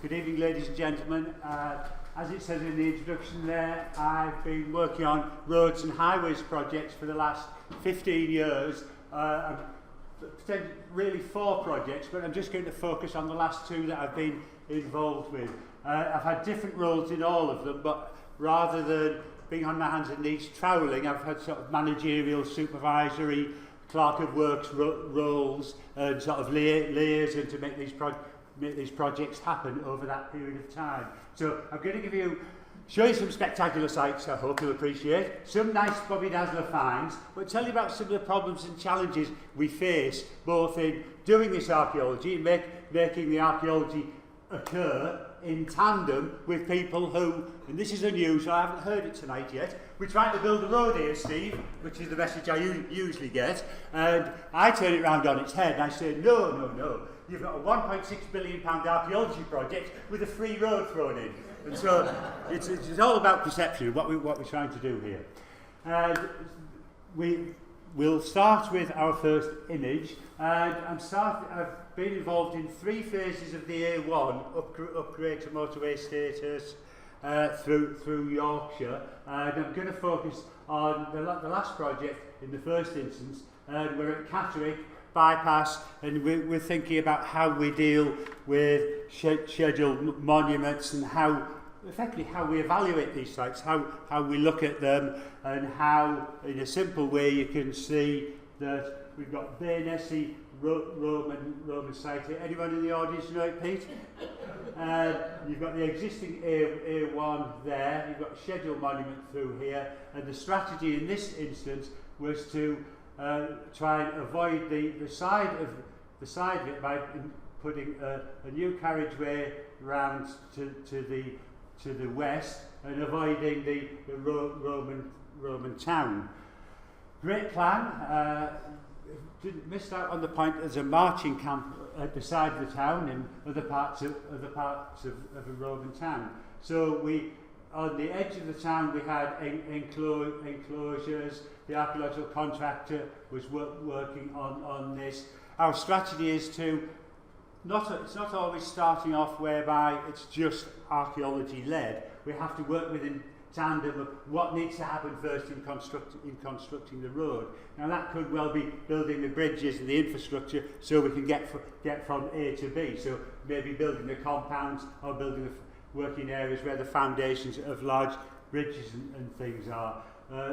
Good evening, ladies and gentlemen. As it says in the introduction there, I've been working on roads and highways projects for the last 15 years. Really 4 projects, but I'm just going to focus on the last 2 that I've been involved with. I've had different roles in all of them, but rather than being on my hands and knees troweling, I've had sort of managerial, supervisory, clerk of works roles and sort of liaison to make these projects happen over that period of time. So I'm going to show you some spectacular sites I hope you'll appreciate, some nice Bobby Dazzler finds, but tell you about some of the problems and challenges we face both in doing this archaeology and making the archaeology occur in tandem with people who, and this is unusual, I haven't heard it tonight yet, we're trying to build a road here, Steve, which is the message I usually get, and I turn it round on its head and I say, no, you've got a £1.6 billion archaeology project with a free road thrown in. And so it's all about perception, what we're trying to do here. And we'll start with our first image, and I've been involved in 3 phases of the A1 upgrade to motorway status through Yorkshire, and I'm going to focus on the last project in the first instance, and we're at Catterick bypass, and we're thinking about how we deal with scheduled monuments and effectively how we evaluate these sites, how we look at them, and how in a simple way you can see that we've got Bainesse Roman site here. Anyone in the audience know it, Pete? You've got the existing A1 there, you've got a scheduled monument through here, and the strategy in this instance was to try and avoid the side of it by putting a new carriageway round to the west and avoiding the Roman town. Great plan. Missed out on the point there's a marching camp at the side of the town in other parts of a Roman town. So on the edge of the town we had enclosures. The archaeological contractor was working on this. Our strategy is to it's not always starting off whereby it's just archaeology led. We have to work within tandem of what needs to happen first in constructing the road. Now that could well be building the bridges and the infrastructure so we can get from A to B. So maybe building the compounds or building the working areas where the foundations of large bridges and things are.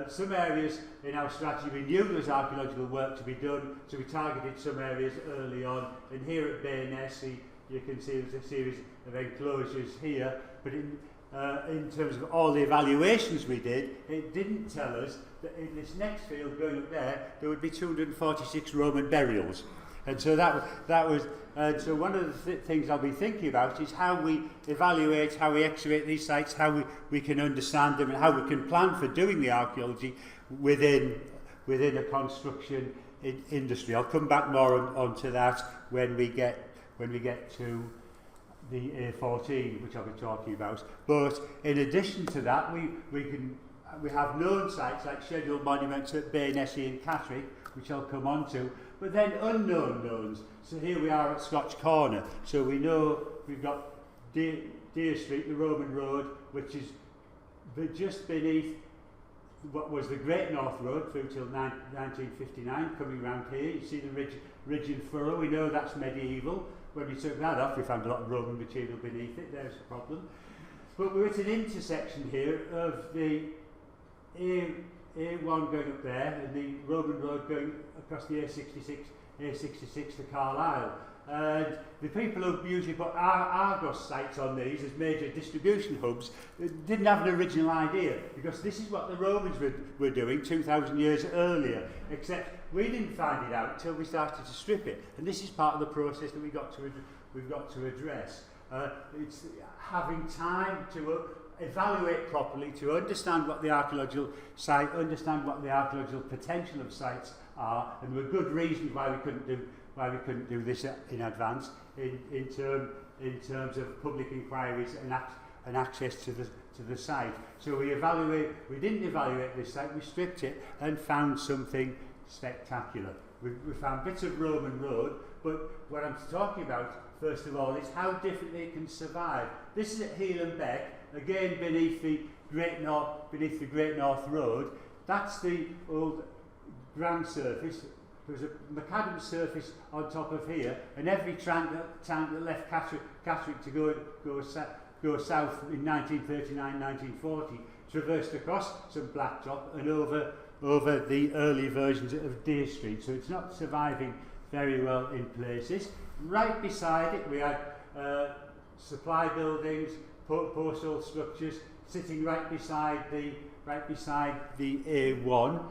Some areas in our strategy we knew there was archaeological work to be done, so we targeted some areas early on. And here at Bainesse, you can see there's a series of enclosures here, but in terms of all the evaluations we did, it didn't tell us that in this next field going up there would be 246 Roman burials. And so so one of the things I'll be thinking about is how we evaluate, how we excavate these sites, how we can understand them, and how we can plan for doing the archaeology within a construction industry. I'll come back more onto that when we get to the A14, which I'll be talking about. But in addition to that, we have known sites like scheduled monuments at Bainesse and Catterick, which I'll come on to, but then unknown knowns. So here we are at Scotch Corner. So we know we've got Deer Street, the Roman road, which is just beneath what was the Great North Road through till 1959, coming around here. You see the ridge and furrow. We know that's medieval. When we took that off, we found a lot of Roman material beneath it. There's the problem. But we're at an intersection here of the A1 going up there and the Roman road going across the A66 to Carlisle. And the people who usually put Argos sites on these as major distribution hubs didn't have an original idea, because this is what the Romans were doing 2,000 years earlier, except we didn't find it out until we started to strip it. And this is part of the process that we've got to address. It's having time to evaluate properly, to understand what the archaeological site, understand what the archaeological potential of sites are, and there were good reasons why we couldn't do this in advance in terms of public inquiries and access to the site. So we didn't evaluate this site, we stripped it and found something spectacular. We found bits of Roman road, but what I'm talking about first of all, is how differently it can survive. This is at Healam Beck, again beneath the Great North Road. That's the old ground surface. There's a macadam surface on top of here, and every tank that left Catterick to go south in 1939, 1940 traversed across some blacktop and over the early versions of Deer Street. So it's not surviving very well in places. Right beside it, we had supply buildings, postal structures sitting right beside the A1.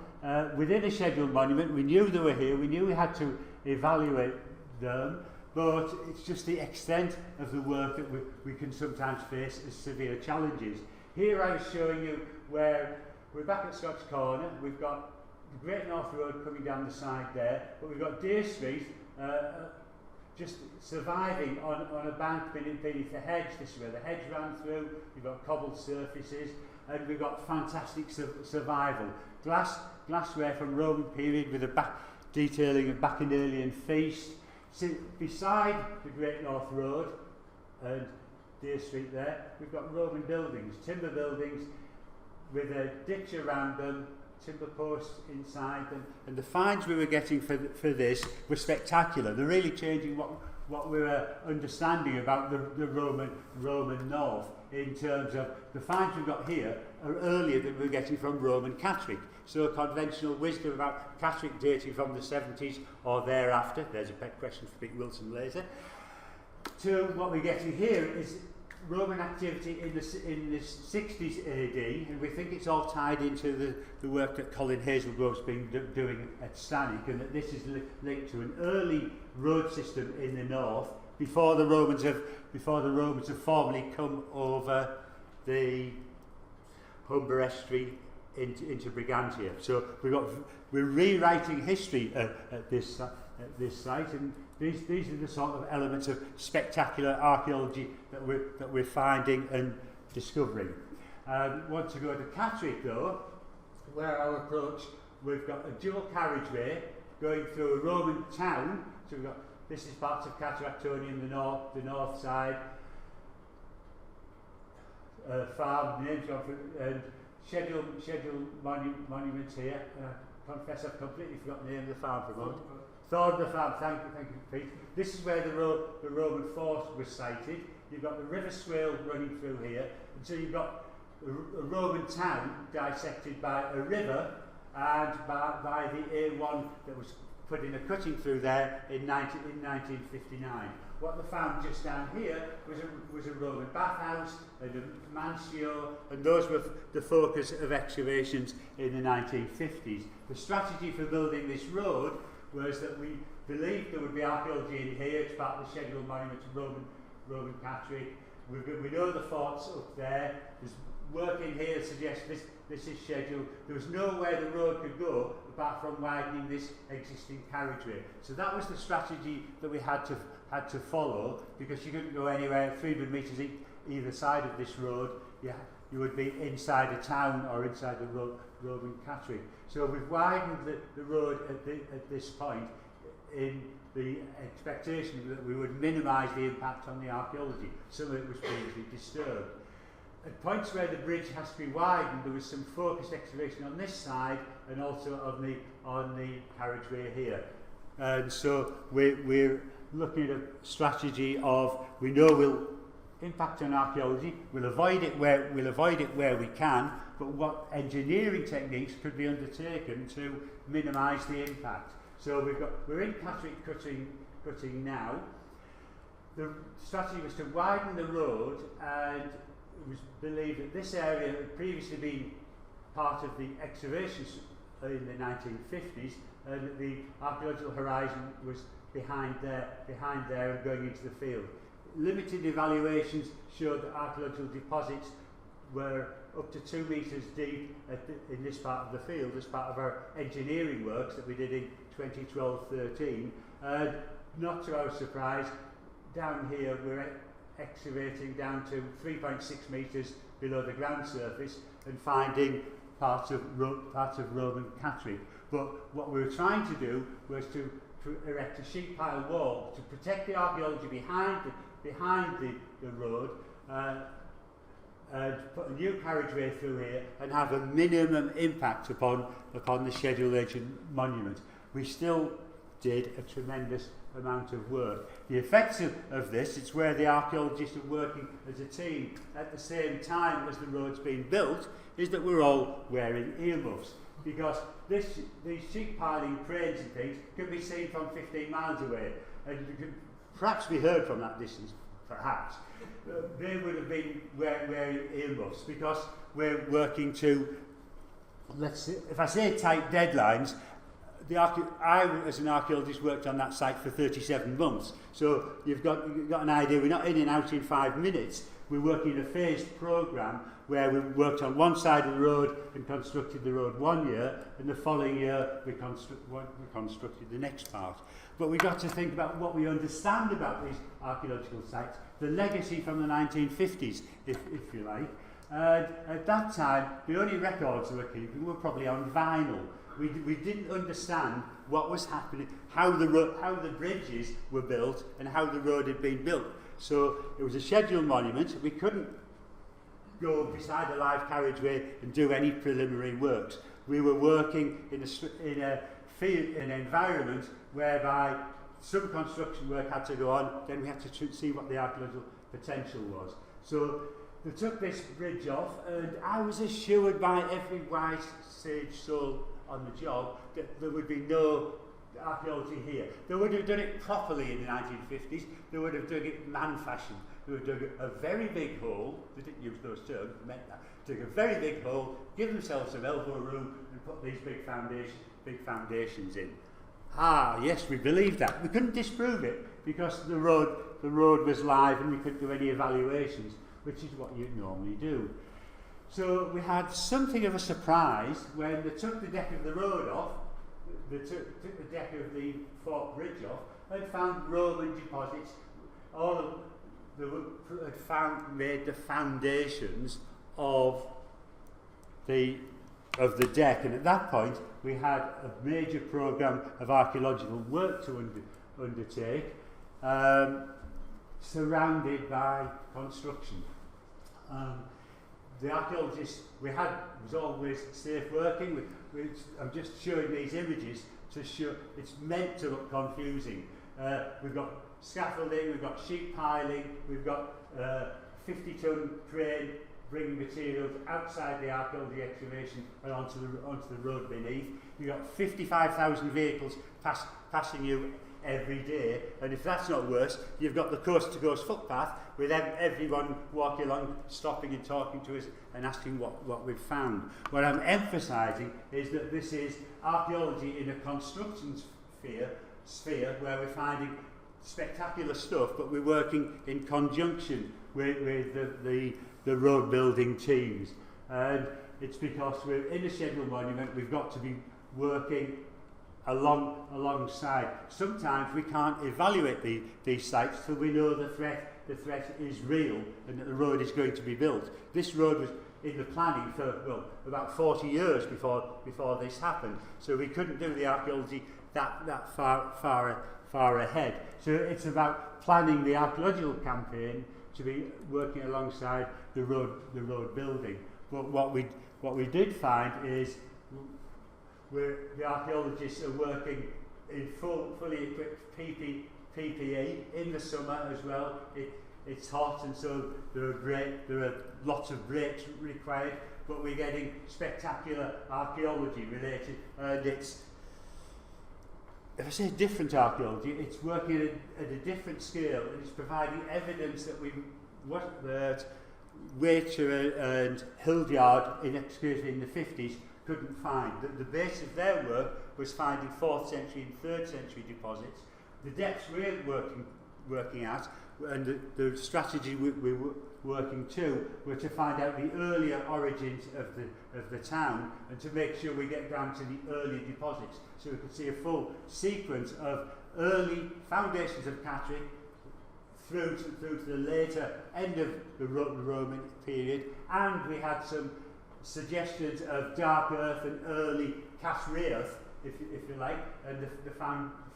Within a scheduled monument, we knew they were here, we knew we had to evaluate them, but it's just the extent of the work that we can sometimes face as severe challenges. Here I was showing you where we're back at Scott's Corner. We've got the Great North Road coming down the side there, but we've got Deer Street just surviving on a bank beneath the hedge. This is where the hedge ran through. We've got cobbled surfaces, and we've got fantastic survival. Glassware from Roman period with a detailing of Bacchanalian feast. Beside the Great North Road and Deer Street there, we've got Roman buildings, timber buildings with a ditch around them, timber posts inside them, and the finds we were getting for this were spectacular. They're really changing what we were understanding about the Roman North in terms of the finds we've got here are earlier than we were getting from Roman Catterick. So conventional wisdom about Catterick dating from the 70s or thereafter, there's a pet question for Pete Wilson later, to what we're getting here is Roman activity in the 60s AD, and we think it's all tied into the work that Colin Hazelgrove's been doing at Stanwick, and that this is linked to an early road system in the north before the Romans have formally come over the Humber Estuary into Brigantia. So we're rewriting history at this site, and these are the sort of elements of spectacular archaeology that we're finding and discovering. Want to go to Catterick though, where our approach, we've got a dual carriageway going through a Roman town. So we've got, this is parts of Catterick-Tony the north side, farm names and scheduled monuments here. Confess I've completely forgotten the name of the farm for a moment. Thornborough Farm, thank you, Pete. This is where the Roman fort was sited. You've got the River Swale running through here, and so you've got a Roman town dissected by a river and by the A1 that was put in a cutting through there in 1959. What they found just down here was a Roman bathhouse and a mansio, and those were the focus of excavations in the 1950s. The strategy for building this road was that we believed there would be archaeology in here. It's part of the scheduled monuments of Roman Catterick. We know the fort's up there. There's work in here that suggests this is scheduled. There was nowhere the road could go apart from widening this existing carriageway. So that was the strategy that we had to follow, because you couldn't go anywhere 300 metres either side of this road. You would be inside a town or inside the Roman Catterick. So we've widened the road at this point in the expectation that we would minimise the impact on the archaeology. Some of it was previously disturbed. At points where the bridge has to be widened, there was some focused excavation on this side and also on the carriageway here. And so we're looking at a strategy of, we know we'll impact on archaeology, we'll avoid it where we can, but what engineering techniques could be undertaken to minimise the impact. So we're in Catterick cutting now. The strategy was to widen the road, and it was believed that this area had previously been part of the excavations in the 1950s, and that the archaeological horizon was behind there and going into the field. Limited evaluations showed that archaeological deposits were up to 2 metres deep in this part of the field as part of our engineering works that we did in 2012-13. Not to our surprise, down here we're excavating down to 3.6 metres below the ground surface and finding parts of Roman Catterick. But what we were trying to do was to erect a sheet pile wall to protect the archaeology behind the road, and put a new carriageway through here and have a minimum impact upon the scheduled ancient monument. We still did a tremendous amount of work. The effects of this, it's where the archaeologists are working as a team at the same time as the road's being built, is that we're all wearing earmuffs, because these sheet piling cranes and things can be seen from 15 miles away, and you can perhaps be heard from that distance, perhaps. They would have been wearing earmuffs, because we're working to, let's see, if I say tight deadlines, I, as an archaeologist, worked on that site for 37 months. So you've got an idea. We're not in and out in 5 minutes. We're working in a phased programme where we worked on one side of the road and constructed the road 1 year, and the following year we constructed the next part. But we've got to think about what we understand about these archaeological sites, the legacy from the 1950s, if you like. At that time, the only records we were keeping were probably on vinyl. We didn't understand what was happening, how the bridges were built and how the road had been built. So it was a scheduled monument. We couldn't go beside a live carriageway and do any preliminary works. We were working in an environment whereby some construction work had to go on, then we had to see what the archaeological potential was. So they took this bridge off, and I was assured by every wise sage soul on the job that there would be no archaeology here. They would have done it properly in the 1950s. They would have done it man fashion. They would have dug a very big hole. They didn't use those terms, they meant that. Dug a very big hole, give themselves some elbow room, and put these big foundations in. Ah, yes, we believed that. We couldn't disprove it because the road was live and we couldn't do any evaluations, which is what you normally do. So we had something of a surprise when they took the deck of the road off, they took the deck of the Fort Bridge off, and found Roman deposits. They had made the foundations of the deck, and at that point we had a major programme of archaeological work to undertake, surrounded by construction. The archaeologists we had was always safe working. I'm just showing these images to show it's meant to look confusing. We've got scaffolding, we've got sheet piling, we've got 50-ton crane bringing materials outside the archaeology excavation and onto the road beneath. You've got 55,000 vehicles passing you every day, and if that's not worse, you've got the coast-to-coast footpath with everyone walking along, stopping and talking to us and asking what we've found. What I'm emphasising is that this is archaeology in a construction sphere where we're finding spectacular stuff, but we're working in conjunction with the road building teams. And it's because we're in a scheduled monument, we've got to be working alongside. Sometimes we can't evaluate these sites till we know the threat is real and that the road is going to be built. This road was in the planning for about 40 years before this happened, so we couldn't do the archaeology that far ahead. So it's about planning the archaeological campaign to be working alongside the road building. But what we did find is the archaeologists are working in fully equipped PPE in the summer as well. It's hot, and so there are lots of breaks required, but we're getting spectacular archaeology related, and it's, if I say different archaeology, it's working at a different scale, and it's providing evidence that Waiter and Hildyard in excavation in the 50s couldn't find. The base of their work was finding 4th century and 3rd century deposits. The depths we're working at, and the strategy we were working to, were to find out the earlier origins of the town and to make sure we get down to the early deposits, so we could see a full sequence of early foundations of Catterick through to the later end of the Roman period, and we had some suggestions of dark earth and early cast earth, if you like, and the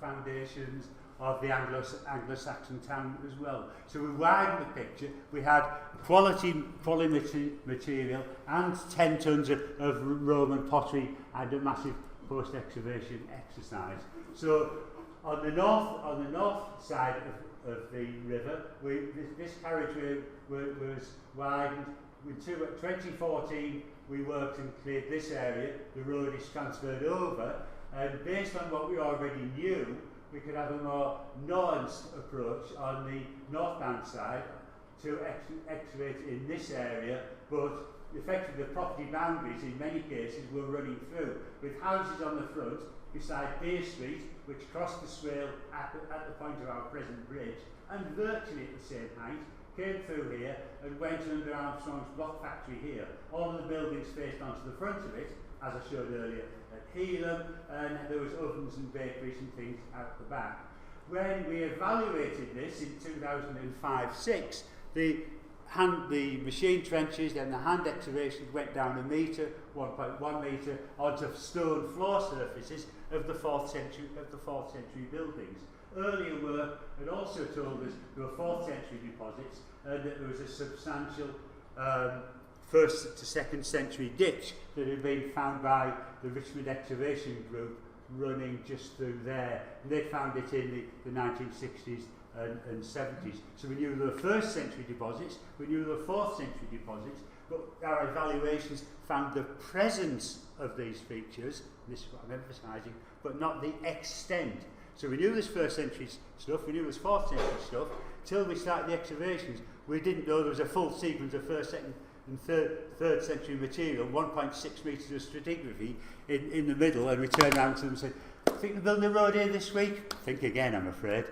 foundations of the Anglo-Saxon town as well. So we widened the picture. We had quality material and 10 tons of Roman pottery and a massive post-excavation exercise. So on the north side of the river, this carriageway was widened. In 2014, we worked and cleared this area. The road is transferred over, and based on what we already knew, we could have a more nuanced approach on the northbound side to excavate in this area, but effectively the property boundaries in many cases were running through, with houses on the front beside Beer Street, which crossed the swale at the point of our present bridge, and virtually at the same height, came through here and went under Armstrong's block factory here. All of the buildings faced onto the front of it, as I showed earlier, at Healam, and there was ovens and bakeries and things out the back. When we evaluated this in 2005-06, the machine trenches and the hand excavations went down 1 metre, 1.1 metre, onto stone floor surfaces of the 4th century buildings. Earlier work had also told us there were 4th century deposits and that there was a substantial 1st to 2nd century ditch that had been found by the Richmond Excavation Group running just through there. And they found it in the 1960s and 70s. So we knew there were 1st century deposits, we knew there were 4th century deposits, but our evaluations found the presence of these features, this is what I'm emphasising, but not the extent. So we knew this 1st century stuff, we knew this 4th century stuff, till we started the excavations. We didn't know there was a full sequence of 1st, 2nd and 3rd century material, 1.6 metres of stratigraphy in the middle, and we turned around to them and said, think they're building a road here this week? Think again, I'm afraid.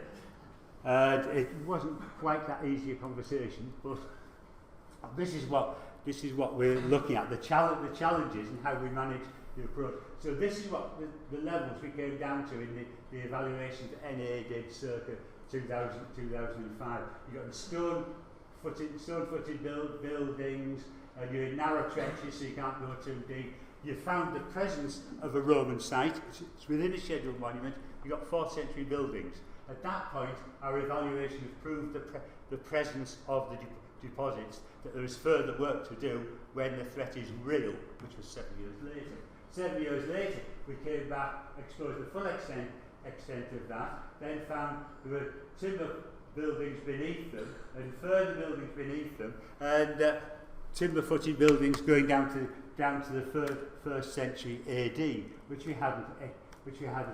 It wasn't quite that easy a conversation, but this is what we're looking at, the challenges and how we manage the approach. So this is what the levels we came down to in the evaluation that NA did circa 2005. You got the stone-footed buildings, and you had narrow trenches so you can't go too deep. You found the presence of a Roman site. It's within a scheduled monument. You got 4th century buildings. At that point, our evaluation has proved the presence of the deposits, that there is further work to do when the threat is real, which was 7 years later. 7 years later, we came back, exposed the full extent of that, then found there were timber buildings beneath them, and further buildings beneath them, and timber-footed buildings going down to the 1st century AD, which we hadn't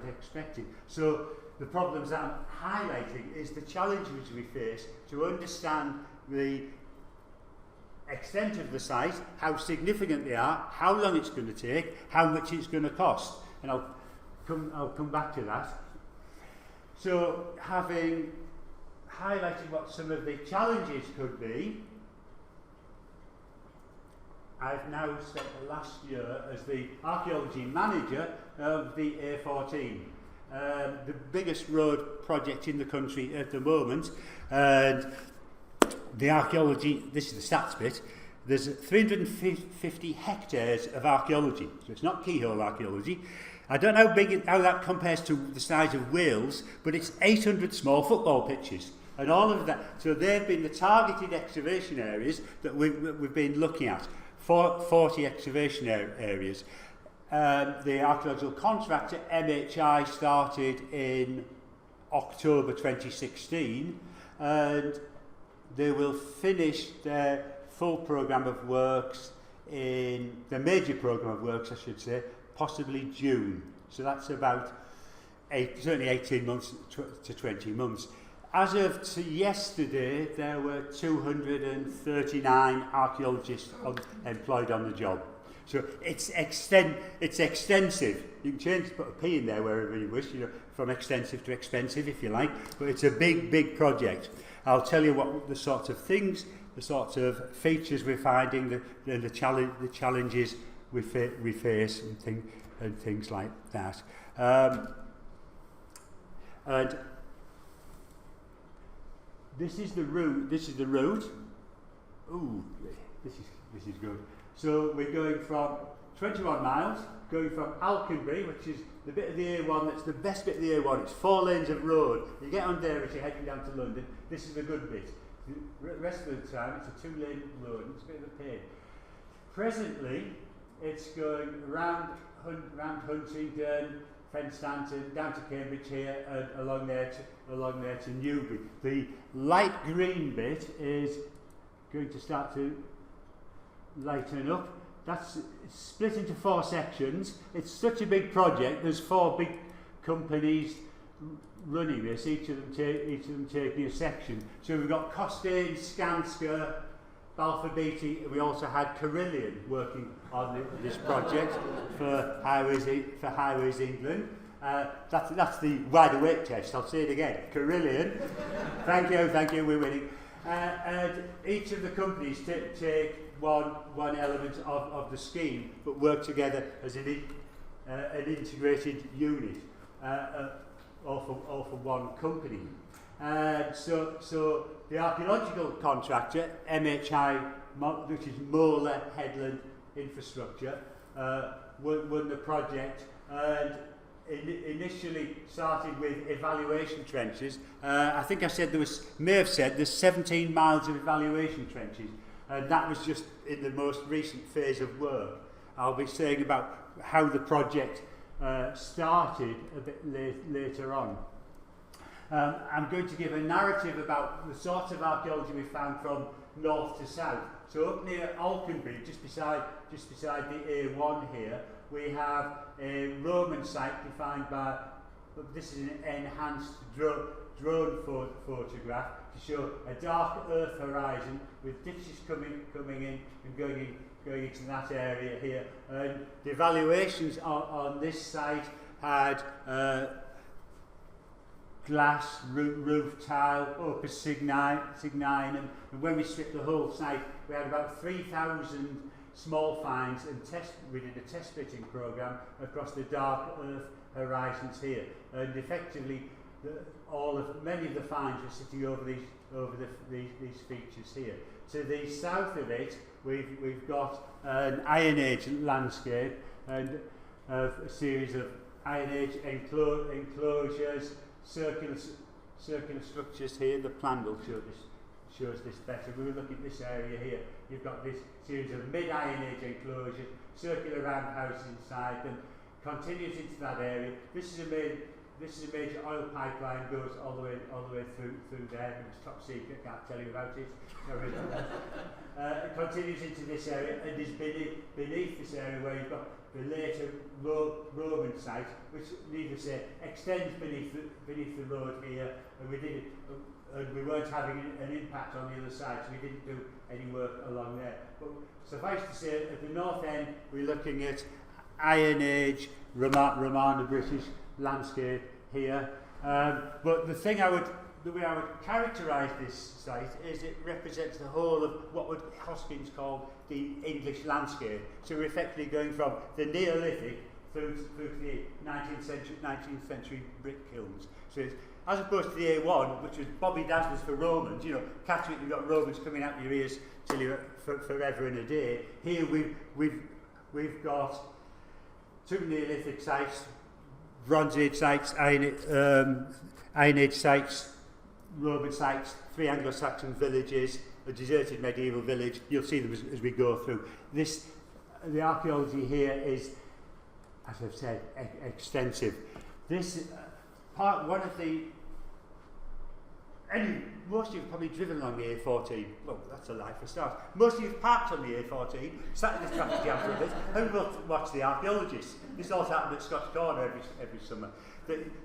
expected. So the problems that I'm highlighting is the challenges we face to understand the extent of the site, how significant they are, how long it's going to take, how much it's going to cost, and I'll come back to that. So, having highlighted what some of the challenges could be, I've now spent the last year as the archaeology manager of the A14. The biggest road project in the country at the moment, and the archaeology, this is the stats bit, there's 350 hectares of archaeology, so it's not keyhole archaeology. I don't know how that compares to the size of Wales, but it's 800 small football pitches and all of that. So they've been the targeted excavation areas that we've been looking at, 40 excavation areas. The archaeological contractor, MHI, started in October 2016, and they will finish their full programme of works the major programme of works, I should say, possibly June. So that's about certainly 18 months to 20 months. As of yesterday, there were 239 archaeologists employed on the job. So it's extensive. You can change, put a P in there wherever you wish, from extensive to expensive if you like, but it's a big project. I'll tell you what the sorts of things, the sorts of features we're finding, the challenges we face and things like that. And this is the route. Ooh, this is good. So we're going from 21 miles, going from Alconbury, which is the bit of the A1 that's the best bit of the A1. It's 4 lanes of road. You get on there as you're heading down to London. This is the good bit. The rest of the time, it's a 2-lane road. It's a bit of a pain. Presently, it's going round Huntingdon, Fenstanton, down to Cambridge here, and along there to Newbury. The light green bit is going to start to lighten up. It's split into 4 sections. It's such a big project. There's 4 big companies running this, each of them taking a section. So we've got Costain, Skanska, Balfour Beatty. We also had Carillion working on this project for Highways England. That's the wide awake test. I'll say it again. Carillion. Thank you. We're winning. And each of the companies take one element of the scheme, but work together as an integrated unit, or for one company. So the archaeological contractor, MHI, which is Mola Headland Infrastructure, won the project and initially started with evaluation trenches. I think I said may have said there's 17 miles of evaluation trenches, and that was just in the most recent phase of work. I'll be saying about how the project started a bit later on. I'm going to give a narrative about the sort of archaeology we found from north to south. So up near Alconbury, just beside the A1 here, we have a Roman site defined by, this is an enhanced drone photograph to show a dark earth horizon with ditches coming in and going into that area here. And the evaluations on this site had glass, roof tile, opus signum, and when we stripped the whole site, we had about 3,000 small finds, and we did a test splitting program across the dark earth horizons here, and effectively many of the finds were sitting over these features here. To the south of it, we've got an Iron Age landscape and a series of Iron Age enclosures, circular structures here. The plan will shows this better. We were looking at this area here. You've got this series of mid-Iron Age enclosures, circular roundhouse inside them, continues into that area. This is a major oil pipeline, goes all the way through there. It's top secret, can't tell you about it. It continues into this area and is beneath this area where you've got the later Roman site, which needless to say extends beneath the road here, and we weren't having an impact on the other side, so we didn't do any work along there. But suffice to say, at the north end, we're looking at Iron Age, Romano-British landscape here. But the way I would characterise this site is it represents the whole of what would Hoskins call the English landscape. So we're effectively going from the Neolithic through to the 19th century brick kilns. So it's, as opposed to the A1, which was Bobby Dazzlers for Romans, Catterick, you've got Romans coming out your ears till you're forever and a day. Here we've got 2 Neolithic sites, Bronze Age sites, Iron Age sites, Roman sites, 3 Anglo-Saxon villages, a deserted medieval village. You'll see them as we go through. The archaeology here is, as I've said, extensive. This one of the. Most of you have probably driven along the A14. Well, that's a lie for starters. Most of you have parked on the A14, sat in the traffic jam for a bit, and watched the archaeologists. This all happened at Scotch Corner every summer.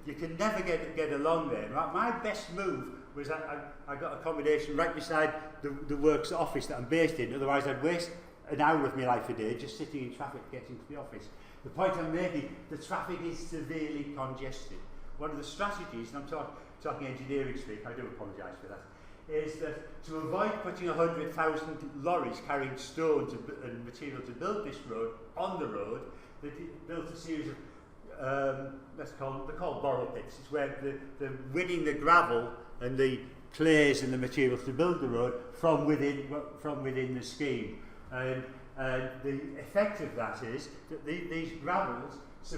You can never get along there. My best move was I got accommodation right beside the works office that I'm based in. Otherwise, I'd waste an hour of my life a day just sitting in traffic getting to the office. The point I'm making, the traffic is severely congested. One of the strategies, and I'm talking engineering speak, I do apologise for that, is that to avoid putting 100,000 lorries carrying stones and material to build this road on the road, they built a series of, they're called borrow pits. It's where they're winning the gravel and the clays and the materials to build the road from within the scheme. And the effect of that is that these gravels, the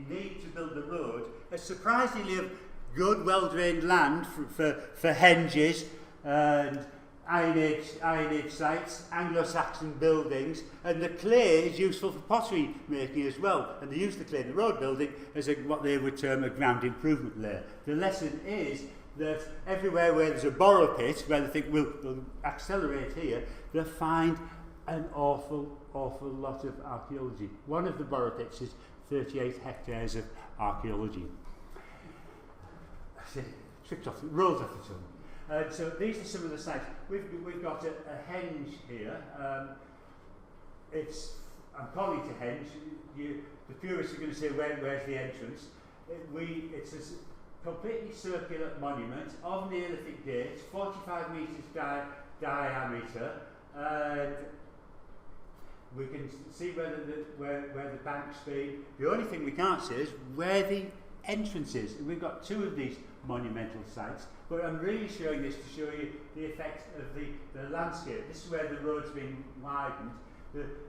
need to build the road, a surprisingly good, well-drained land for henges and Iron Age sites, Anglo-Saxon buildings, and the clay is useful for pottery making as well. And they use the clay in the road building as what they would term a ground improvement layer. The lesson is that everywhere where there's a borrow pit, where they think we'll accelerate here, they'll find an awful lot of archaeology. One of the borrow pits is 38 hectares of archaeology. Rolls off the tongue. So these are some of the sites. We've got a henge here. I'm calling it a henge. The purists are going to say, where's the entrance? It's a completely circular monument of Neolithic date, 45 metres diameter, and we can see where the bank's been. The only thing we can't see is where the entrance is. We've got two of these monumental sites, but I'm really showing this to show you the effect of the landscape. This is where the road's been widened.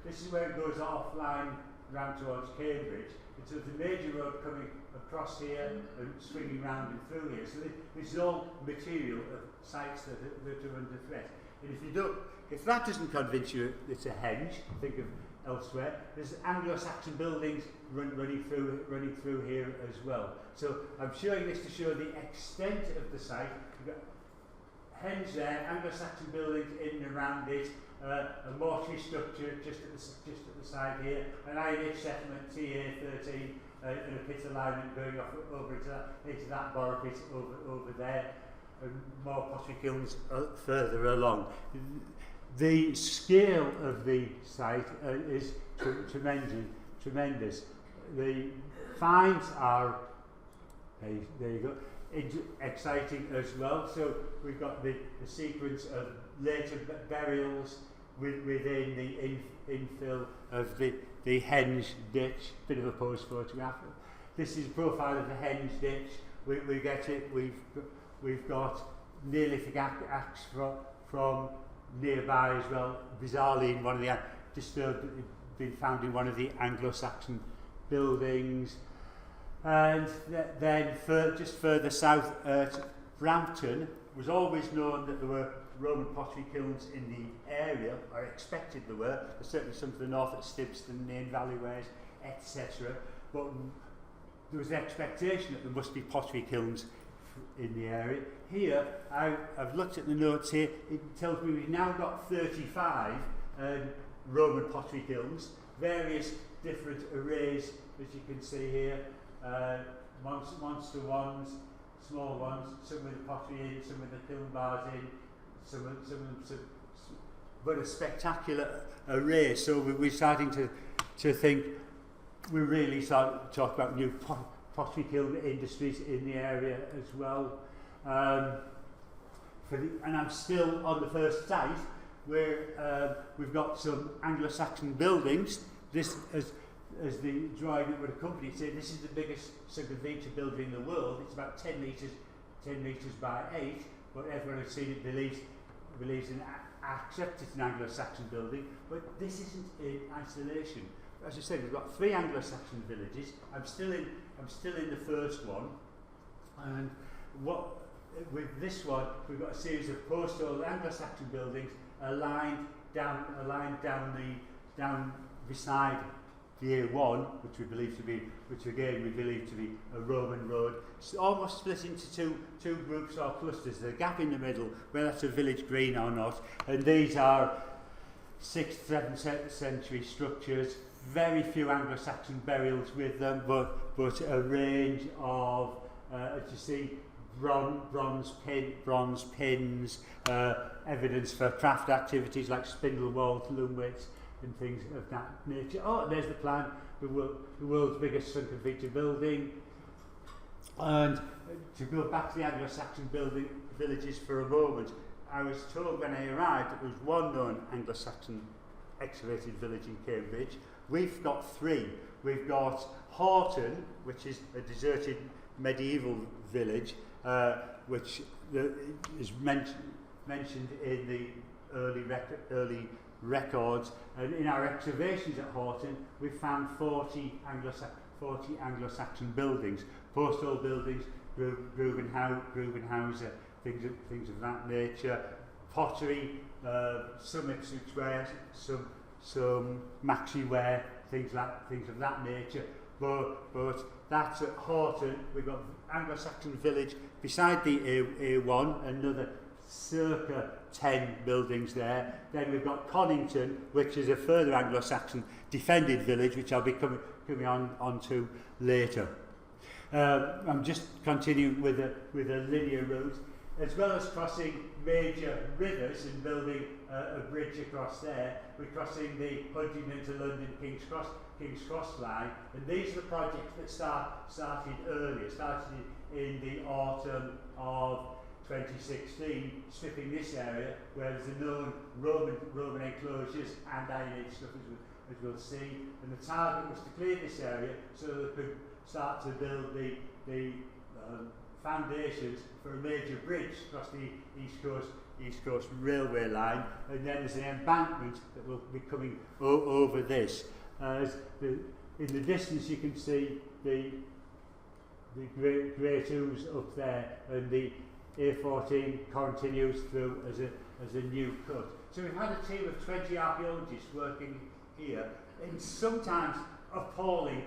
This is where it goes offline round towards Cambridge. And so the major road coming across here and swinging round and through here. So this is all material of sites that are under threat. And if that doesn't convince you it's a henge, think of elsewhere. There's Anglo-Saxon buildings running through here as well. So I'm showing this to show the extent of the site. We've got henge there, Anglo-Saxon buildings in and around it, a mortuary structure just at the side here, an Iron Age settlement, TA13, and a pit alignment going off over into that borrow pit over there, and more pottery kilns further along. The scale of the site is tremendous. The finds are, there you go, exciting as well. So we've got the sequence of later burials within the infill of the henge ditch. Bit of a pose photograph. This is a profile of the henge ditch. We get it. We've got Neolithic axe from nearby as well. Bizarrely, in one of the been found in one of the Anglo-Saxon buildings. And then just further south at Brampton, was always known that there were Roman pottery kilns in the area, or expected there were. There's certainly some to the north at Stibston, Nain Valley Ways, etc. But there was the expectation that there must be pottery kilns in the area. Here, I've looked at the notes here. It tells me we've now got 35 Roman pottery kilns, various different arrays, as you can see here. Monster ones, small ones, some with the pottery in, some with the kiln bars in, some of them, but a spectacular array. So we're starting to think, we really start to talk about new pottery kiln industries in the area as well. And I'm still on the first site where we've got some Anglo-Saxon buildings. This, as the drawing that would accompany it, this is the biggest sunken feature building in the world. It's about 10 metres by 8, but everyone who's seen it believes in accepts it's an Anglo-Saxon building, but this isn't in isolation. As I said, we've got 3 Anglo-Saxon villages. I'm still in the first one, and with this one, we've got a series of posthole Anglo-Saxon buildings aligned down beside the A1, which we believe to be a Roman road. It's almost split into two groups or clusters. There's a gap in the middle, whether that's a village green or not. And these are 6th, 7th century structures. Very few Anglo-Saxon burials with them, but a range of, as you see, bronze pins, evidence for craft activities like spindle walls, loomweights, and things of that nature. Oh, there's the plan, the world's biggest sunken feature building. And to go back to the Anglo-Saxon villages for a moment, I was told when I arrived that there was one known Anglo-Saxon excavated village in Cambridge. We've got 3. We've got Horton, which is a deserted medieval village, which is mentioned in the early records. And in our excavations at Horton, we found 40 Anglo-Saxon buildings, Posthole Buildings, Grubenhauser, things of that nature, pottery, some Ipswich ware, some maxi ware, things of that nature. But that's at Horton. We've got Anglo-Saxon village beside the A1, another circa 10 buildings there. Then we've got Connington, which is a further Anglo-Saxon defended village, which I'll be coming on to later. I'm just continuing with a linear route. As well as crossing major rivers and building a bridge across there, we're crossing the Huntingdon to London King's Cross line, and these are the projects that started earlier, started in the autumn of 2016, stripping this area where there's a known Roman enclosures and Iron Age stuff, as we'll see. And the target was to clear this area so they could start to build the foundations for a major bridge across the East Coast Railway line, and then there's an embankment that will be coming over this. In the distance you can see the Great Ooze up there, and the A14 continues through as a new cut. So we've had a team of 20 archaeologists working here in sometimes appalling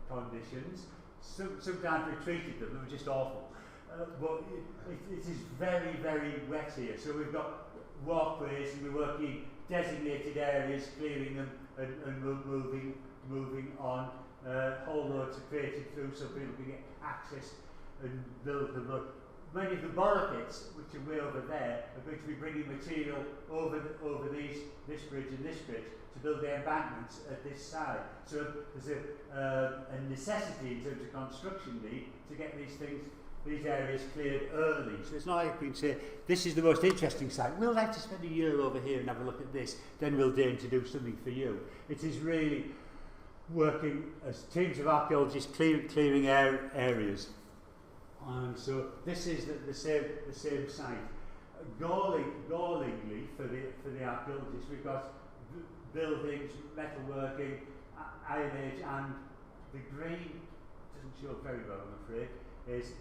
conditions. Sometimes we treated them, they were just awful. But it is very, very wet here. So we've got walkways, and we're working designated areas, clearing them and moving on. Whole roads are created through so people can get access and build the road. Many of the borough pits, which are way over there, are going to be bringing material over this bridge and this bridge to build the embankments at this side. So there's a necessity in terms of construction need to get these areas cleared early. So it's not like we can say, this is the most interesting site, we'll like to spend a year over here and have a look at this, then we'll deign to do something for you. It is really working as teams of archaeologists clearing areas. So this is the same site. Gallingly for the archaeologists, we've got buildings, metalworking, Iron Age, and the green doesn't show very well, I'm afraid, is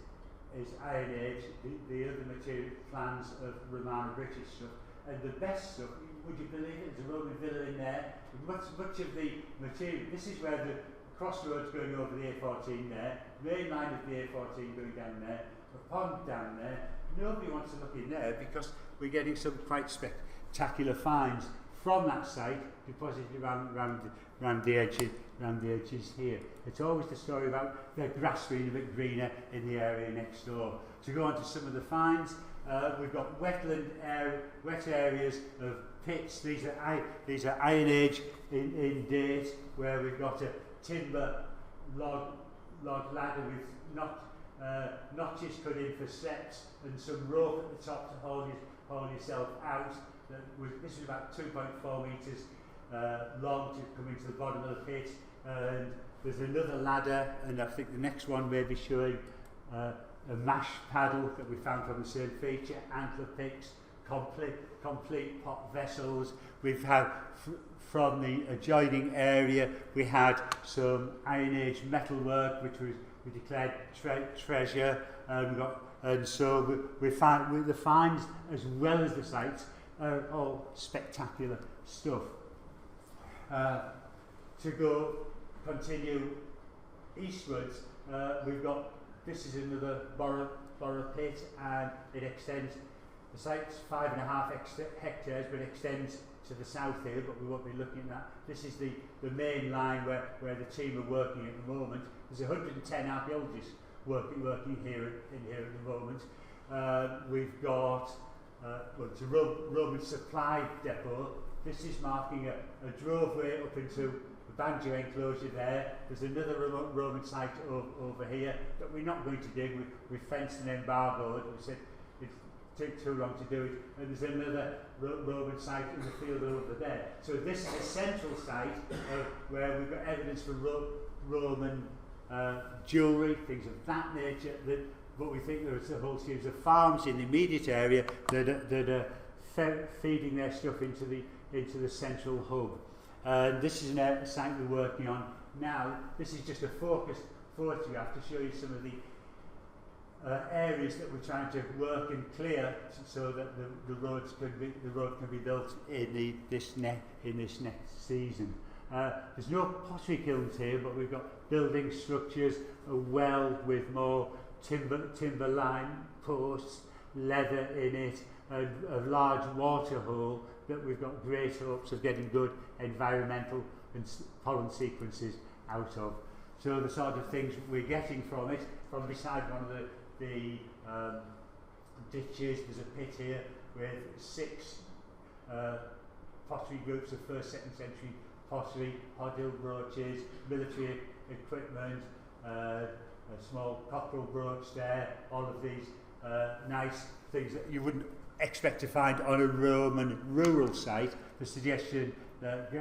Iron Age, the other material plans of Romano British stuff, and the best stuff, would you believe it, there's a Roman villa in there, much of the material, this is where the crossroads going over the A14 there, main line of the A14 going down there, a pond down there. Nobody wants to look in there because we're getting some quite spectacular finds from that site deposited around the edges here. It's always the story about the grass being a bit greener in the area next door. To go on to some of the finds, we've got wet areas of pits. These are Iron Age in date, where we've got a timber log ladder with notches cut in for steps and some rope at the top to hold yourself out. This is about 2.4 metres long to come into the bottom of the pit, and there's another ladder, and I think the next one may be showing a mash paddle that we found from the same feature, antler picks, complete pot vessels. We've had from the adjoining area, we had some Iron Age metalwork, which we declared treasure. And so we found the finds as well as the sites are all spectacular stuff. To continue eastwards, we've got, this is another borough pit, and it extends, the site's 5.5 hectares, but extends to the south here, but we won't be looking at that. This is the main line where the team are working at the moment. There's 110 archaeologists working here at the moment. We've got it's a Roman supply depot. This is marking a droveway up into the Banjo enclosure there. There's another Roman site over here that we're not going to dig. We fenced and embargoed. We said it took too long to do it. And there's another Roman site in the field over there. So this is a central site where we've got evidence for Roman jewellery, things of that nature. But we think there's a whole series of farms in the immediate area that are feeding their stuff into the central hub. This is a site we're working on now. This is just a focused photograph to show you some of the areas that we're trying to work and clear so that the road can be built in this next season. There's no pottery kilns here, but we've got building structures, a well with more timber line posts, leather in it, and a large water hole that we've got great hopes of getting good environmental and pollen sequences out of. So the sort of things we're getting from it, from beside one of the ditches, there's a pit here with 6 pottery groups of 1st, 2nd century pottery, Podhill brooches, military equipment, a small cockerel brooch there, all of these nice things that you wouldn't expect to find on a Roman rural site. The suggestion that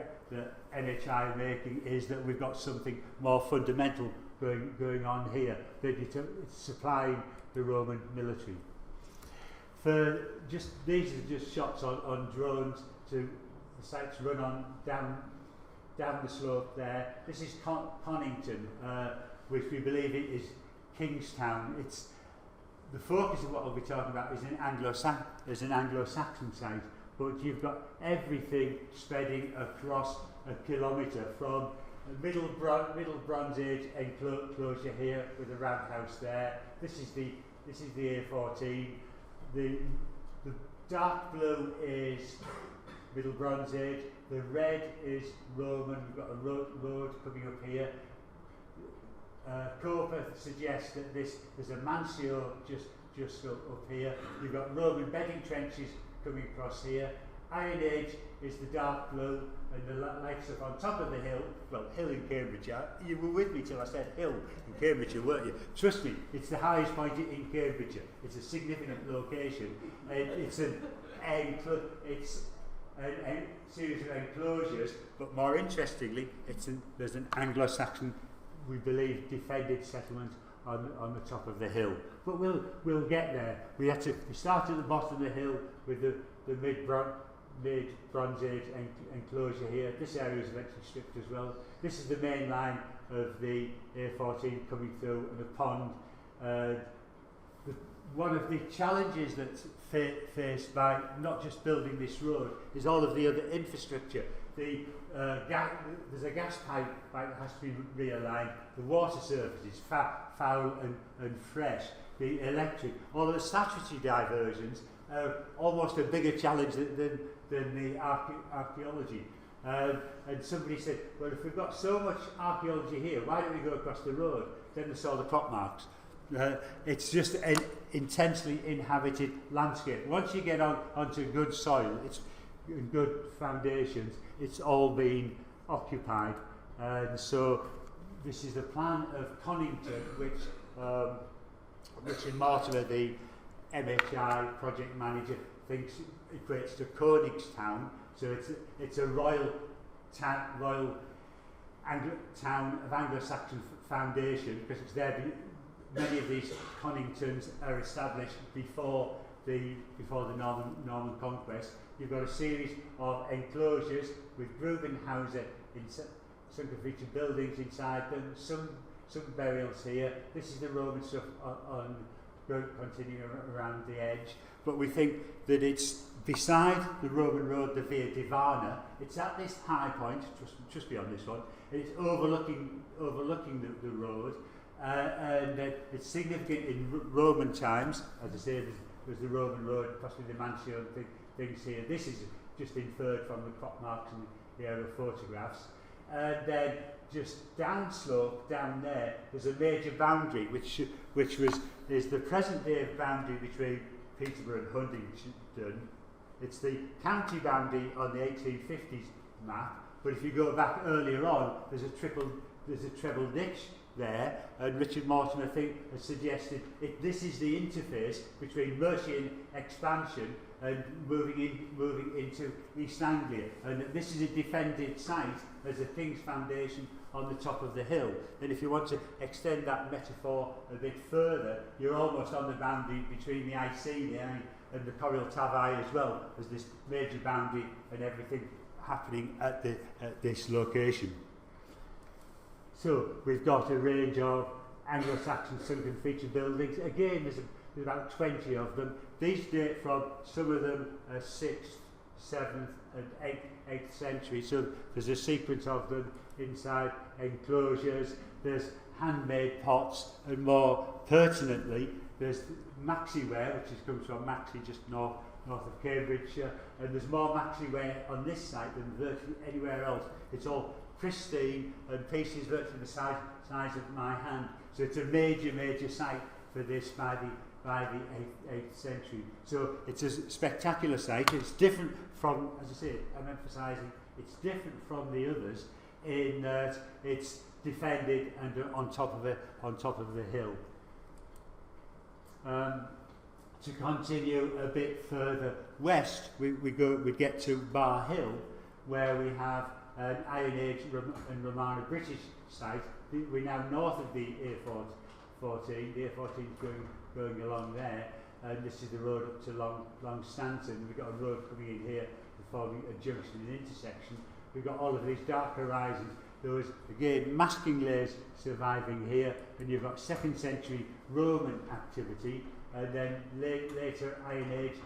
NHI are making is that we've got something more fundamental going on here, that it's supplying the Roman military. These are just shots on drones to the sites run on down the slope there. This is Conington, which we believe it is Kingstown. It's the focus of what we'll be talking about is an Anglo-Saxon site, but you've got everything spreading across a kilometre from Middle Bronze Age enclosure here with a roundhouse there. This is the A14. The dark blue is Middle Bronze Age. The red is Roman. We've got a road coming up here. Coper suggests that there's a Mansio just up here. You've got Roman bedding trenches coming across here. Iron Age is the dark blue, and the lights up on top of the hill. Well, hill in Cambridgeshire. You were with me till I said hill in Cambridgeshire, weren't you? Trust me, it's the highest point in Cambridgeshire. It's a significant location. It's a series of enclosures, but more interestingly, there's an Anglo-Saxon, we believe, defended settlement on the top of the hill. But we'll get there. We start at the bottom of the hill with the mid-Bronze Age enclosure here. This area is eventually stripped as well. This is the main line of the A14 coming through, and a pond. One of the challenges that's faced by not just building this road is all of the other infrastructure. There's a gas pipe that has to be realigned. The water surface is foul and fresh. The electric, all of the statutory diversions are almost a bigger challenge than the archaeology. And somebody said, well, if we've got so much archaeology here, why don't we go across the road? Then they saw the crop marks. It's just an intensely inhabited landscape. Once you get onto good soil, it's good foundations, it's all been occupied. And so this is the plan of Conington, which Richard Mortimer, the MHI project manager, thinks equates to Koningstown. So it's a royal town of Anglo-Saxon foundation, because it's there. Many of these Coningtons are established before the Norman conquest. You've got a series of enclosures with Grubenhauser in some featured buildings inside them, some burials here. This is the Roman stuff on continuing around the edge. But we think that it's beside the Roman road, the Via Divana. It's at this high point, just beyond this one. It's overlooking the road. And it's significant in Roman times. As I say, there's the Roman road, possibly the Mansio things here. This is just inferred from the crop marks and the aerial photographs. And then just downslope down there, there's a major boundary, which is the present day boundary between Peterborough and Huntingdon. It's the county boundary on the 1850s map. But if you go back earlier on, there's a treble ditch there, and Richard Mortimer has suggested this is the interface between Mercian expansion and moving into East Anglia, and this is a defended site as a King's Foundation on the top of the hill. And if you want to extend that metaphor a bit further, you're almost on the boundary between the Iceni and the Coriol Tavai as well as this major boundary and everything happening at this location. So we've got a range of Anglo-Saxon sunken feature buildings. Again, there's about 20 of them. These date from, some of them, 6th, 7th and 8th century. So there's a sequence of them inside enclosures. There's handmade pots, and more pertinently, there's Maxiware, which comes from Maxi, just north of Cambridgeshire, and there's more Maxiware on this site than virtually anywhere else. It's all pristine and pieces virtually the size of my hand. So it's a major site for this by the 8th century. So it's a spectacular site. It's different from, as I say, I'm emphasising, it's different from the others in that it's defended and on top of a hill. To continue a bit further west, we get to Bar Hill, where we have an Iron Age and Romano British site. We're now north of the A14. The A14 is going along there, and this is the road up to Long Stanton. We've got a road coming in here forming a junction and intersection. We've got all of these dark horizons. There was, again, masking layers surviving here, and you've got 2nd century Roman activity, and then later Iron Age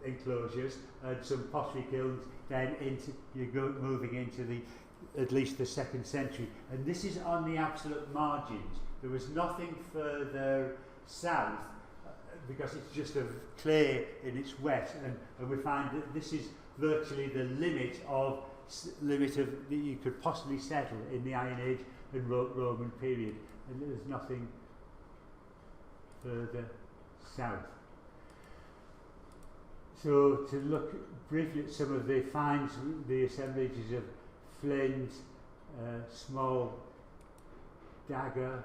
enclosures, and some pottery kilns, then moving into at least the 2nd century. And this is on the absolute margins. There was nothing further south, because it's just a clay and it's wet, and we find that this is virtually the limit of that you could possibly settle in the Iron Age and Roman period, and there's nothing further south. So to look briefly at some of the finds, the assemblages of flint, small dagger,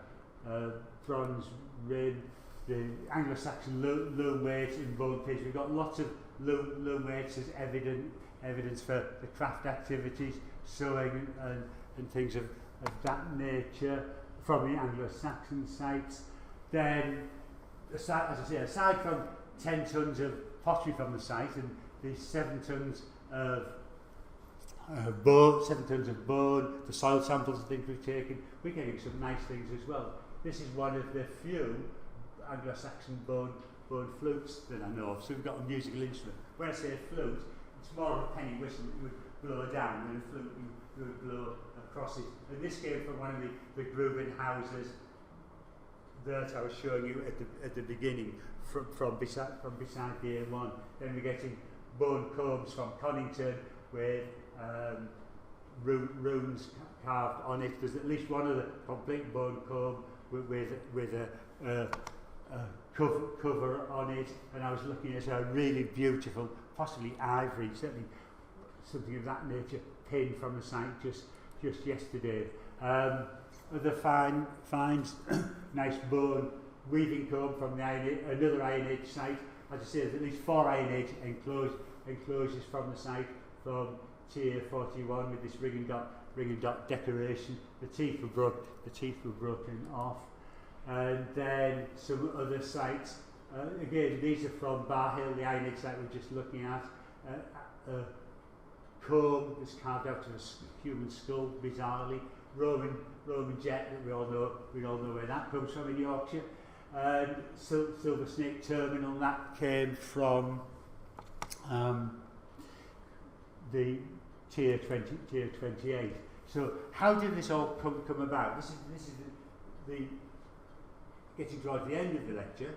bronze rim, the Anglo-Saxon Loomweight in bone pits. We've got lots of Loomweights as evidence for the craft activities, sewing and things of that nature from the Anglo-Saxon sites. Then, as I say, aside from 10 tonnes of pottery from the site and the 7 tonnes of bone, the soil samples and things we've taken, we're getting some nice things as well. This is one of the few Anglo-Saxon bone flutes that I know of. So we've got a musical instrument. When I say a flute, it's more of a penny whistle that you would blow down than a flute you would blow across it. And this came from one of the Gruben houses that I was showing you at the beginning, from beside the A1. Then we're getting bone combs from Conington with runes carved on it. There's at least one other complete bone comb with a cover on it, and I was looking at a really beautiful, possibly ivory, certainly something of that nature, pin from the site just yesterday. Other finds, nice bone weaving comb from another Iron Age site. As I say, there's at least 4 Iron Age enclosures from the site, from tier 41 with this ring and dot decoration. The teeth were broken off. And then some other sites. Again, these are from Bar Hill, the Iron Age site we're just looking at. A comb that's carved out of a human skull, bizarrely. Roman jet that we all know where that comes from in Yorkshire. And Silver Snake Terminal, that came from the tier 28. So how did this all come about? This is the getting towards the end of the lecture,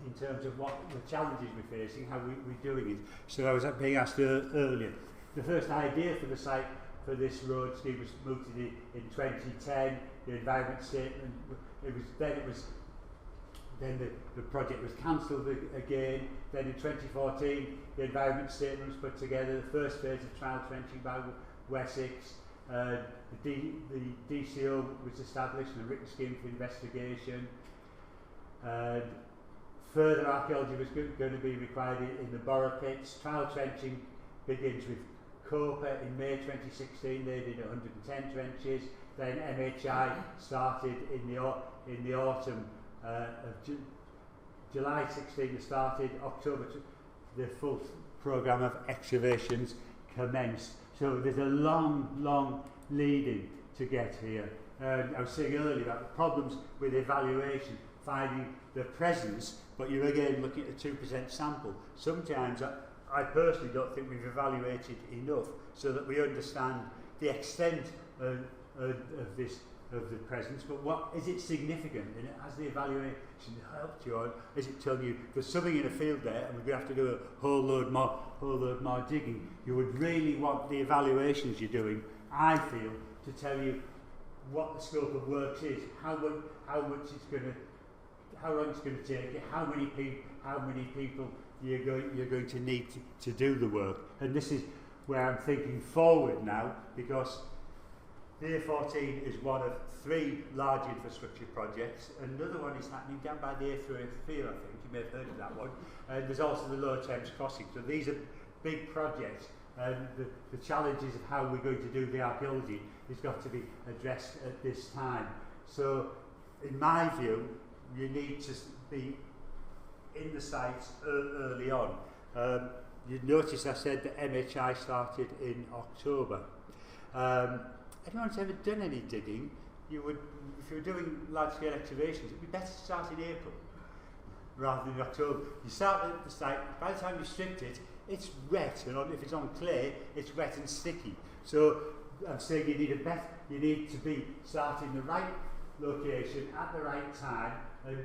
in terms of what the challenges we're facing, how we're doing it. So I was being asked earlier. The first idea for the site for this road scheme was moved in 2010. The environment statement, then the project was cancelled again. Then in 2014, the environment statement was put together. The first phase of trial trenching by Wessex. The DCO was established and a written scheme for investigation. Further archaeology was going to be required in the borough pits. Trial trenching begins with Copa in May 2016, they did 110 trenches. Then MHI started in the autumn of July 16 they started, October the full programme of excavations commenced. So there's a long leading to get here. I was saying earlier about the problems with evaluation, finding the presence, but you're again looking at a 2% sample. Sometimes I personally don't think we've evaluated enough so that we understand the extent of the presence, but what is it significant, and has the evaluation helped you, or is it telling you there's something in a field there and we're going to have to do a whole load more digging? You would really want the evaluations you're doing, I feel, to tell you what the scope of works is, how much it's going to, how long it's going to take you, how many people you're going to need to do the work. And this is where I'm thinking forward now, because the A14 is one of 3 large infrastructure projects. Another one is happening down by the A3 field, I think. You may have heard of that one. And there's also the Lower Thames Crossing. So these are big projects. And the challenges of how we're going to do the archaeology has got to be addressed at this time. So, in my view, you need to be in the sites early on. You notice I said that MHI started in October. Anyone's ever done any digging, you would, if you were doing large-scale excavations, it'd be better to start in April rather than October. You start at the site, by the time you strip it, it's wet, and if it's on clay, it's wet and sticky. So I'm saying you need to be starting the right location at the right time and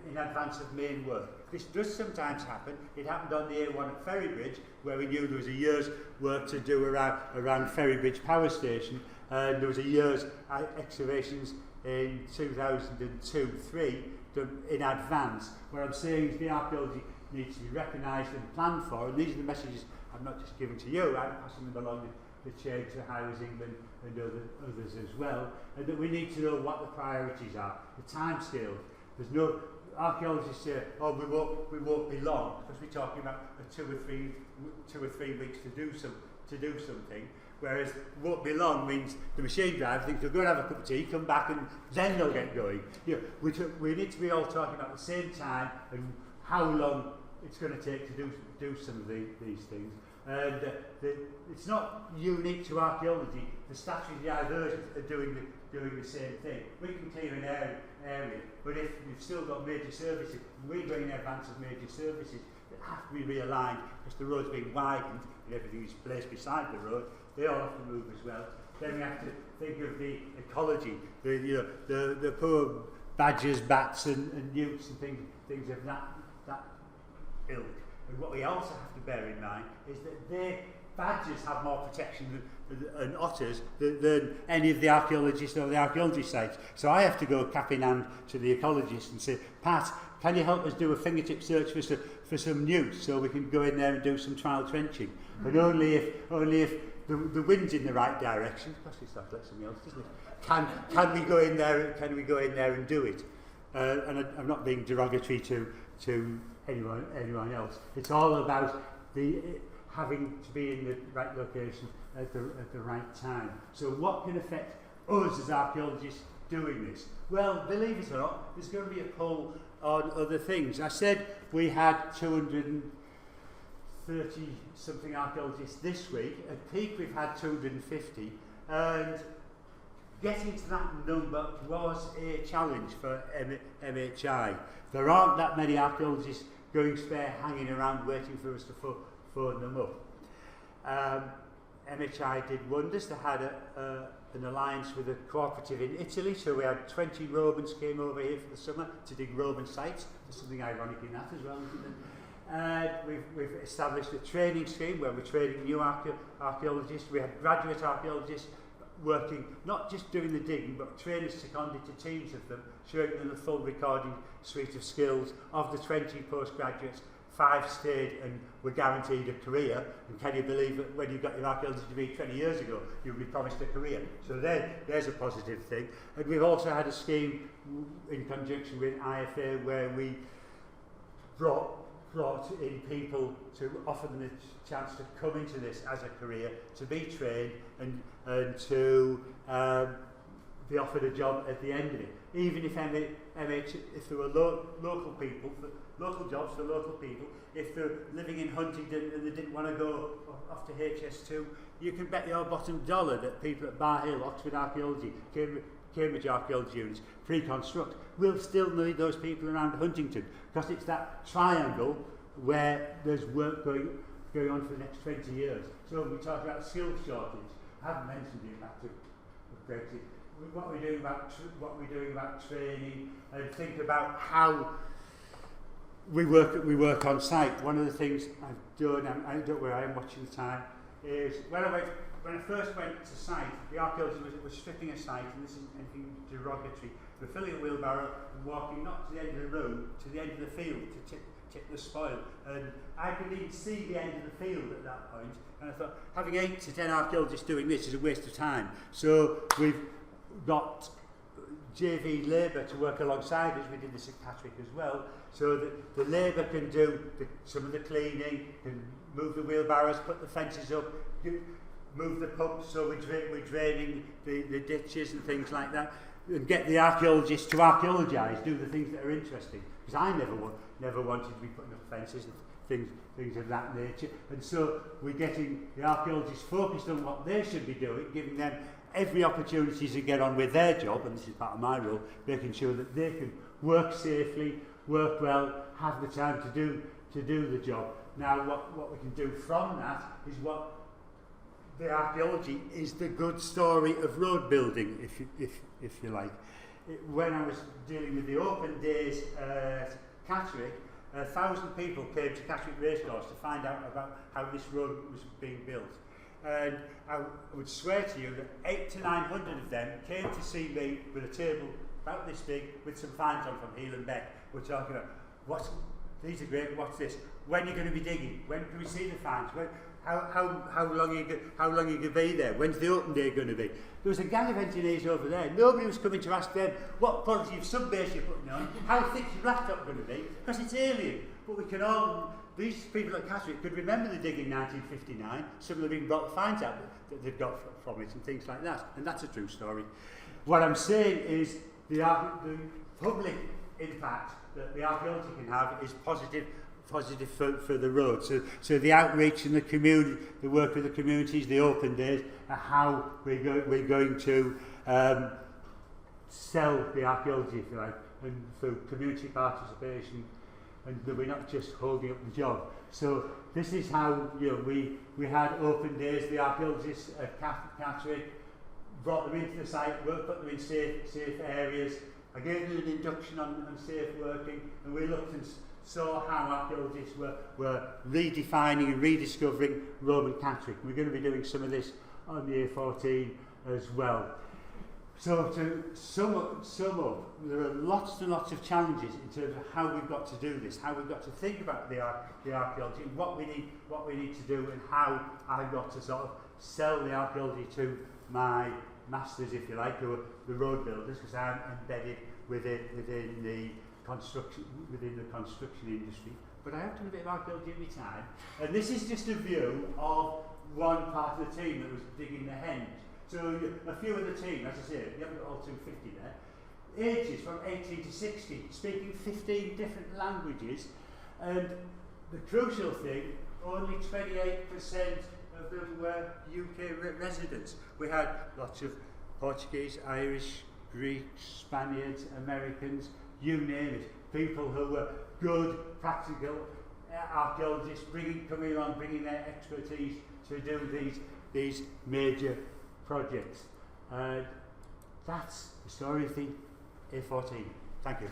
in advance of main work. This does sometimes happen. It happened on the A1 at Ferrybridge, where we knew there was a year's work to do around Ferrybridge Power Station, and there was a year's excavations in 2002-3 done in advance. What I'm saying is the archaeology needs to be recognised and planned for, and these are the messages I'm not just giving to you, I'm passing them along the chain to Highways England and others as well, and that we need to know what the priorities are, the timescales. There's no archaeologists say, oh, we won't be long, because we're talking about 2 or 3 weeks to do something. Whereas won't be long means the machine driver thinks they'll go and have a cup of tea, come back, and then they'll get going. You know, we need to be all talking about the same time and how long it's going to take to do some of these things. And it's not unique to archaeology. The statutory diversions are doing the same thing. We can clear an area, but if we've still got major services, we're going in advance of major services that have to be realigned because the road's being widened and everything is placed beside the road. They all have to move as well. Then we have to think of the ecology, the poor badgers, bats, and newts and things of that ilk. And what we also have to bear in mind is that badgers have more protection than otters than any of the archaeologists or the archaeology sites. So I have to go cap in hand to the ecologist and say, Pat, can you help us do a fingertip search for some newts so we can go in there and do some trial trenching? But only if the wind's in the right direction. Of course, it's not like something else, doesn't it? Can we go in there? Can we go in there and do it? And I'm not being derogatory to anyone else. It's all about having to be in the right location at the right time. So what can affect us as archaeologists doing this? Well, believe it or not, there's going to be a pull on other things. I said we had 230 something archaeologists this week. At peak we've had 250, and getting to that number was a challenge for MHI. There aren't that many archaeologists going spare hanging around waiting for us to phone them up. MHI did wonders. They had an alliance with a cooperative in Italy, so we had 20 Romans came over here for the summer to dig Roman sites. There's something ironic in that as well, isn't it? We've established a training scheme where we're training new archaeologists. We had graduate archaeologists working, not just doing the digging, but trainers seconded to teams of them, showing them the full recording suite of skills. Of the 20 postgraduates, 5 stayed and were guaranteed a career. And can you believe that when you got your archaeology degree 20 years ago, you would be promised a career? So there's a positive thing. And we've also had a scheme in conjunction with IFA where we brought brought in people to offer them a chance to come into this as a career, to be trained and to be offered a job at the end of it. Even if if there were local people, local jobs for local people, if they're living in Huntingdon and they didn't want to go off to HS2, you can bet your bottom dollar that people at Bar Hill, Oxford Archaeology, Cambridge Archaeology units, pre-construct, will still need those people around Huntingdon, because it's that triangle where there's work going on for the next 20 years. So we talk about skills shortage. I haven't mentioned the impact of Brexit. What we're doing about training, and think about how we work on site. One of the things I've done, I don't know where I am watching the time, is when I first went to site, the archaeology was stripping a site, and this isn't anything derogatory. We're filling a wheelbarrow and walking not to the end of the road, to the end of the field to tip the spoil. And I couldn't even see the end of the field at that point. And I thought, having 8 to 10 archaeologists doing this is a waste of time. So we've got JV labour to work alongside us. We did this at Catterick as well, so that the labour can do some of the cleaning, can move the wheelbarrows, put the fences up, move the pumps, so we're draining the ditches and things like that, and get the archaeologists to archaeologise, do the things that are interesting. Because I never wanted to be putting up fences and things of that nature. And so we're getting the archaeologists focused on what they should be doing, giving them every opportunity to get on with their job, and this is part of my role, making sure that they can work safely, work well, have the time to do the job. Now, what we can do from that is what the archaeology is the good story of road building, if you like. When I was dealing with the open days at Catterick, 1,000 people came to Catterick Racecourse to find out about how this road was being built. And I would swear to you that 800 to 900 of them came to see me with a table about this big with some finds on from Healam Beck. We're talking about, these are great, what's this? When are you going to be digging? When can we see the finds? How long are you going to be there? When's the open day going to be? There was a gang of engineers over there. Nobody was coming to ask them what quality of subbase you're putting on, how thick's your blacktop going to be, because it's alien. But we can all, these people at Catterick could remember the dig in 1959. Some of them even brought the finds out that they've got from it and things like that. And that's a true story. What I'm saying is the public impact that the archaeology can have is positive for the road. So the outreach and the community, the work with the communities, the open days, are how we're going to sell the archaeology, if you like, and through community participation, and that we're not just holding up the job. So this is how we had open days. The archaeologists at Catterick brought them into the site, put them in safe areas. I gave them an induction on safe working, and we looked and saw how archaeologists were redefining and rediscovering Roman Catterick. We're going to be doing some of this on the A14 as well. So to sum up, there are lots and lots of challenges in terms of how we've got to do this, how we've got to think about the archaeology, and what we need to do, and how I've got to sort of sell the archaeology to my masters, if you like, who are the road builders, because I'm embedded within the construction industry. But I have done a bit of archaeology in my time, and this is just a view of one part of the team that was digging the henge. So a few of the team, as I say, you haven't got all 250 there, ages from 18 to 60, speaking 15 different languages, and the crucial thing, only 28% of them were UK residents. We had lots of Portuguese, Irish, Greeks, Spaniards, Americans, you name it, people who were good, practical archaeologists coming along, bringing their expertise to do these major projects. That's the story of the A14. Thank you.